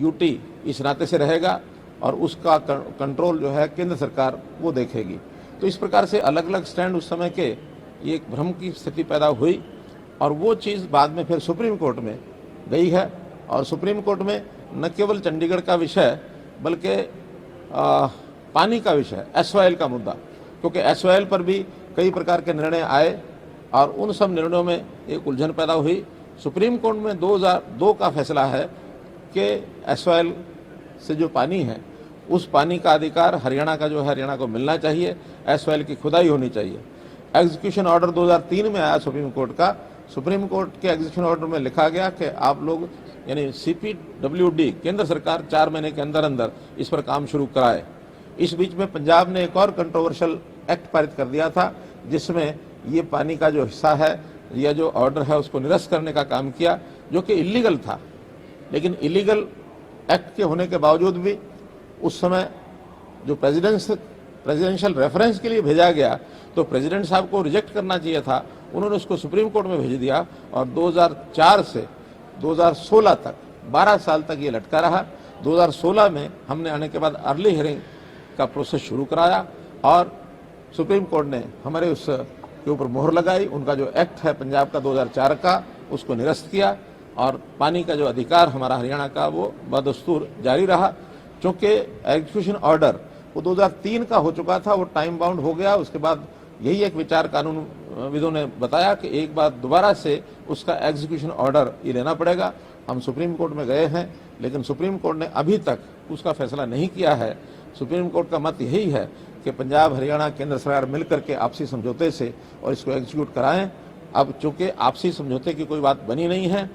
UT इस नाते से रहेगा और उसका कंट्रोल जो है केंद्र सरकार वो देखेगी। तो इस प्रकार से अलग अलग स्टैंड उस समय के ये एक भ्रम की स्थिति पैदा हुई और वो चीज़ बाद में फिर सुप्रीम कोर्ट में गई है और सुप्रीम कोर्ट में न केवल चंडीगढ़ का विषय बल्कि पानी का विषय, SYL का मुद्दा, क्योंकि SYL पर भी कई प्रकार के निर्णय आए और उन सब निर्णयों में एक उलझन पैदा हुई। सुप्रीम कोर्ट में 2002 का फैसला है कि SYL से जो पानी है उस पानी का अधिकार हरियाणा का जो है हरियाणा को मिलना चाहिए, SYL की खुदाई होनी चाहिए। एग्जीक्यूशन ऑर्डर 2003 में आया सुप्रीम कोर्ट का। सुप्रीम कोर्ट के एग्जीक्यूशन ऑर्डर में लिखा गया कि आप लोग यानी CPWD केंद्र सरकार 4 महीने के अंदर अंदर इस पर काम शुरू कराए। इस बीच में पंजाब ने एक और कंट्रोवर्शियल एक्ट पारित कर दिया था जिसमें ये पानी का जो हिस्सा है या जो ऑर्डर है उसको निरस्त करने का काम किया, जो कि इलीगल था। लेकिन इलीगल एक्ट के होने के बावजूद भी उस समय जो प्रेसिडेंशियल रेफरेंस के लिए भेजा गया तो प्रेसिडेंट साहब को रिजेक्ट करना चाहिए था, उन्होंने उसको सुप्रीम कोर्ट में भेज दिया और 2004 से 2016 तक 12 साल तक ये लटका रहा। 2016 में हमने आने के बाद अर्ली हियरिंग का प्रोसेस शुरू कराया और सुप्रीम कोर्ट ने हमारे उस के ऊपर मोहर लगाई। उनका जो एक्ट है पंजाब का 2004 का उसको निरस्त किया और पानी का जो अधिकार हमारा हरियाणा का वो बदस्तूर जारी रहा। चूँकि एग्जीक्यूशन ऑर्डर वो 2003 का हो चुका था, वो टाइम बाउंड हो गया। उसके बाद यही एक विचार कानून विदों ने बताया कि एक बार दोबारा से उसका एग्जीक्यूशन ऑर्डर ये लेना पड़ेगा। हम सुप्रीम कोर्ट में गए हैं लेकिन सुप्रीम कोर्ट ने अभी तक उसका फैसला नहीं किया है। सुप्रीम कोर्ट का मत यही है कि पंजाब हरियाणा केंद्र सरकार मिलकर के आपसी समझौते से और इसको एग्जीक्यूट कराएं। अब चूंकि आपसी समझौते की कोई बात बनी नहीं है,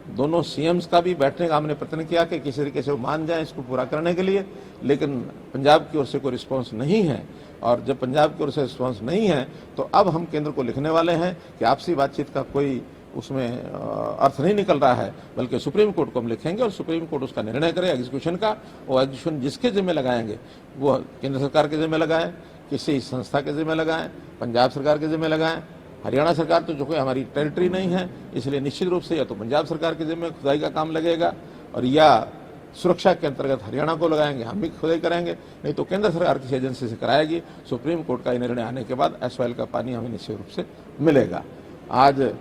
दोनों CMs का भी बैठने का हमने प्रयत्न किया कि किसी तरीके से वो मान जाएं इसको पूरा करने के लिए, लेकिन पंजाब की ओर से कोई रिस्पांस नहीं है। और जब पंजाब की ओर से रिस्पांस नहीं है तो अब हम केंद्र को लिखने वाले हैं कि आपसी बातचीत का कोई उसमें अर्थ नहीं निकल रहा है, बल्कि सुप्रीम कोर्ट को हम लिखेंगे और सुप्रीम कोर्ट उसका निर्णय करे एग्जीक्यूशन का। और एग्जीक्यूशन जिसके जिम्मे लगाएंगे वो केंद्र सरकार के जिम्मे लगाएं, किसी संस्था के जिम्मे लगाएं, पंजाब सरकार के जिम्मे लगाएं। हरियाणा सरकार तो जो कोई हमारी टेरिटरी नहीं है, इसलिए निश्चित रूप से या तो पंजाब सरकार के जिम्मे खुदाई का काम लगेगा और या सुरक्षा के अंतर्गत हरियाणा को लगाएंगे, हम भी खुदाई करेंगे, नहीं तो केंद्र सरकार किसी एजेंसी से कराएगी। सुप्रीम कोर्ट का निर्णय आने के बाद SYL का पानी हमें निश्चित रूप से मिलेगा। आज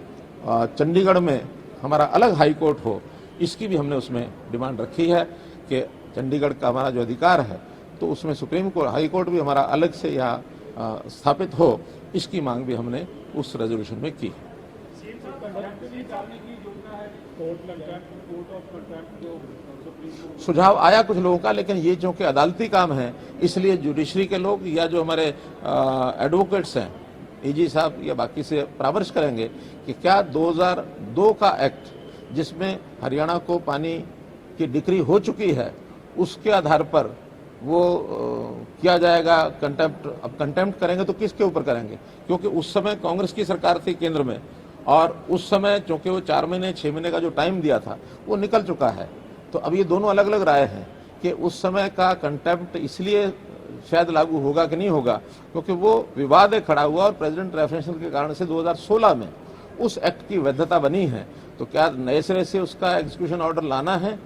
चंडीगढ़ में हमारा अलग हाई कोर्ट हो, इसकी भी हमने उसमें डिमांड रखी है कि चंडीगढ़ का हमारा जो अधिकार है तो उसमें सुप्रीम कोर्ट हाई कोर्ट भी हमारा अलग से यहाँ स्थापित हो, इसकी मांग भी हमने उस रेजोल्यूशन में की। सुझाव आया कुछ लोगों का, लेकिन ये जो कि अदालती काम है इसलिए जुडिशरी के लोग या जो हमारे एडवोकेट्स हैं AG साहब या बाकी से परामर्श करेंगे कि क्या 2002 का एक्ट जिसमें हरियाणा को पानी की डिक्री हो चुकी है उसके आधार पर वो किया जाएगा कंटेम्प्ट। अब कंटेम्प्ट करेंगे तो किसके ऊपर करेंगे, क्योंकि उस समय कांग्रेस की सरकार थी केंद्र में और उस समय चूंकि वो 4 महीने 6 महीने का जो टाइम दिया था वो निकल चुका है। तो अब ये दोनों अलग अलग राय हैं कि उस समय का कंटेम्प्ट इसलिए शायद लागू होगा कि नहीं होगा क्योंकि वो विवाद खड़ा हुआ और प्रेसिडेंट रेफरेंस के कारण से 2016 में उस एक्ट की वैधता बनी है। तो क्या नए सिरे से उसका एग्जीक्यूशन ऑर्डर लाना है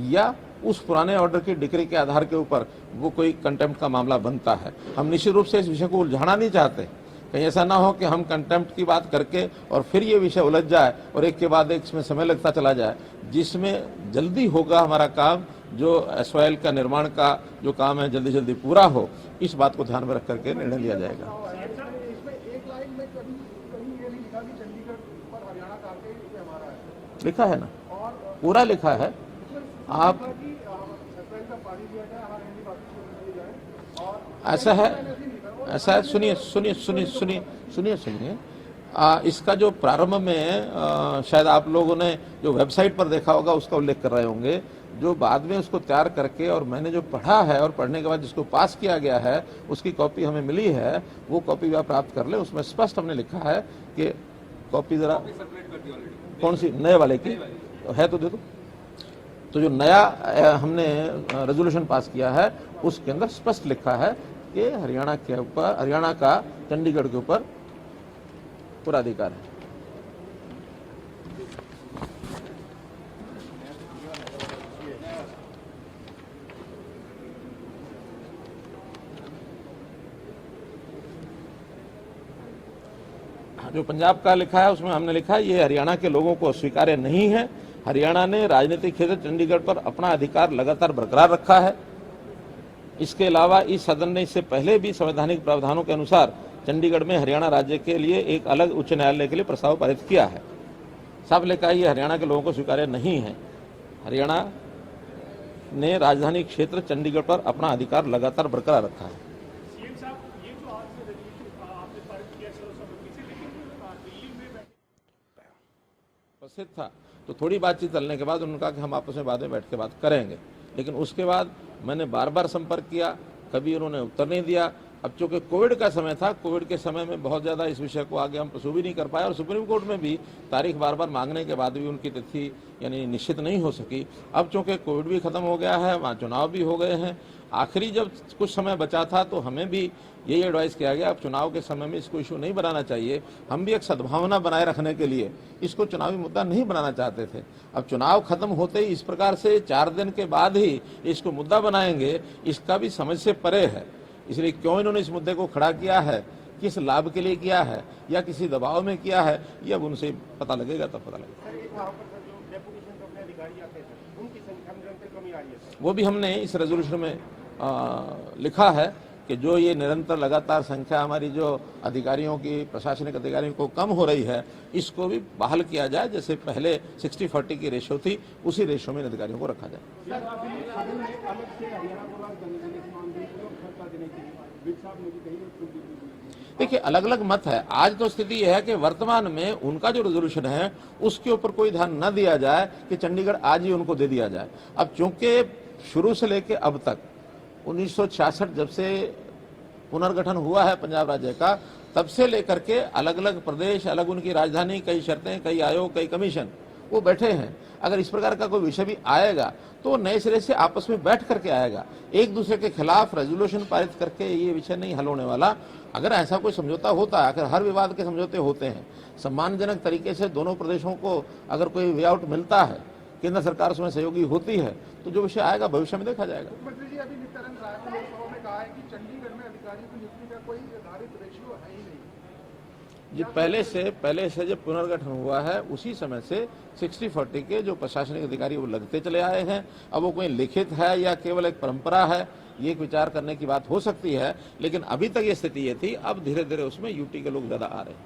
या उस पुराने ऑर्डर की डिक्री के आधार के ऊपर वो कोई कंटेम्प्ट का मामला बनता है। हम निश्चित रूप से इस विषय को उलझाना नहीं चाहते, कहीं ऐसा ना हो कि हम कंटेम्प्ट की बात करके और फिर ये विषय उलझ जाए और एक के बाद एक इसमें समय लगता चला जाए, जिसमें जल्दी होगा हमारा काम, जो SYL का निर्माण का जो काम है जल्दी जल्दी पूरा हो, इस बात को ध्यान में रख करके निर्णय लिया जाएगा। लिखा है ना, पूरा लिखा है। आप ऐसा है, सुनिए इसका जो प्रारंभ में शायद आप लोगों ने जो वेबसाइट पर देखा होगा उसका उल्लेख कर रहे होंगे, जो बाद में उसको तैयार करके और मैंने जो पढ़ा है और पढ़ने के बाद जिसको पास किया गया है उसकी कॉपी हमें मिली है, वो कॉपी भी आप प्राप्त कर ले। उसमें स्पष्ट हमने लिखा है कि कॉपी जरा कौन सी नए वाले की है तो दे दो। तो जो नया हमने रेजोल्यूशन पास किया है उसके अंदर स्पष्ट लिखा है कि हरियाणा के ऊपर, हरियाणा का चंडीगढ़ के ऊपर पूरा अधिकार है। जो पंजाब का लिखा है उसमें हमने लिखा है ये हरियाणा के लोगों को स्वीकार्य नहीं है। हरियाणा ने राजनीतिक क्षेत्र चंडीगढ़ पर अपना अधिकार लगातार बरकरार रखा है। इसके अलावा इस सदन ने इससे पहले भी संवैधानिक प्रावधानों के अनुसार चंडीगढ़ में हरियाणा राज्य के लिए एक अलग उच्च न्यायालय के लिए प्रस्ताव पारित किया है। साफ लिखा है ये हरियाणा के लोगों को स्वीकार्य नहीं है। हरियाणा ने राजधानी क्षेत्र चंडीगढ़ पर अपना अधिकार लगातार बरकरार रखा है। उपस्थित था तो थोड़ी बातचीत चलने के बाद उन्होंने कहा कि हम आपस में बाद में बैठ के बात करेंगे, लेकिन उसके बाद मैंने बार बार संपर्क किया, कभी उन्होंने उत्तर नहीं दिया। अब चूंकि कोविड का समय था, कोविड के समय में बहुत ज़्यादा इस विषय को आगे हम प्रसूं भी नहीं कर पाए और सुप्रीम कोर्ट में भी तारीख बार बार मांगने के बाद भी उनकी तिथि यानी निश्चित नहीं हो सकी। अब चूंकि कोविड भी खत्म हो गया है, वहाँ चुनाव भी हो गए हैं, आखिरी जब कुछ समय बचा था तो हमें भी यही एडवाइस किया गया अब चुनाव के समय में इसको इशू नहीं बनाना चाहिए। हम भी एक सद्भावना बनाए रखने के लिए इसको चुनावी मुद्दा नहीं बनाना चाहते थे। अब चुनाव खत्म होते ही इस प्रकार से 4 दिन के बाद ही इसको मुद्दा बनाएंगे, इसका भी समझ से परे है। इसलिए क्यों इन्होंने इस मुद्दे को खड़ा किया है, किस लाभ के लिए किया है या किसी दबाव में किया है, ये अब उनसे पता लगेगा, तब पता लगेगा। वो भी हमने इस रेजोल्यूशन में लिखा है कि जो ये निरंतर लगातार संख्या हमारी जो अधिकारियों की, प्रशासनिक अधिकारियों को कम हो रही है, इसको भी बहाल किया जाए। जैसे पहले 60-40 की रेशो थी, उसी रेशो में अधिकारियों को रखा जाए। देखिए, अलग अलग मत है। आज तो स्थिति यह है कि वर्तमान में उनका जो रेजोल्यूशन है उसके ऊपर कोई ध्यान न दिया जाए कि चंडीगढ़ आज ही उनको दे दिया जाए। अब चूंकि शुरू से लेकर अब तक 1966 जब से पुनर्गठन हुआ है पंजाब राज्य का, तब से लेकर के अलग अलग प्रदेश, अलग उनकी राजधानी, कई शर्तें, कई आयोग, कई कमीशन वो बैठे हैं। अगर इस प्रकार का कोई विषय भी आएगा तो नए सिरे से आपस में बैठ करके आएगा। एक दूसरे के खिलाफ रेजोल्यूशन पारित करके ये विषय नहीं हल होने वाला। अगर ऐसा कोई समझौता होता है, अगर हर विवाद के समझौते होते हैं, सम्मानजनक तरीके से दोनों प्रदेशों को अगर कोई वे आउट मिलता है, केंद्र सरकार उसमें सहयोगी होती है, तो जो विषय आएगा भविष्य में देखा जाएगा। मुख्यमंत्री जी, अभी नित्यानंद राय ने लोकसभा में कहा है कि चंडीगढ़ में अधिकारियों की नियुक्ति का कोई निर्धारित रेशियो है ही नहीं। जी, पहले से जब पुनर्गठन हुआ है उसी समय से 60-40 के जो प्रशासनिक अधिकारी वो लगते चले आए हैं। अब वो कोई लिखित है या केवल एक परंपरा है, ये एक विचार करने की बात हो सकती है, लेकिन अभी तक ये स्थिति ये थी। अब धीरे धीरे उसमें यूटी के लोग ज्यादा आ रहे हैं।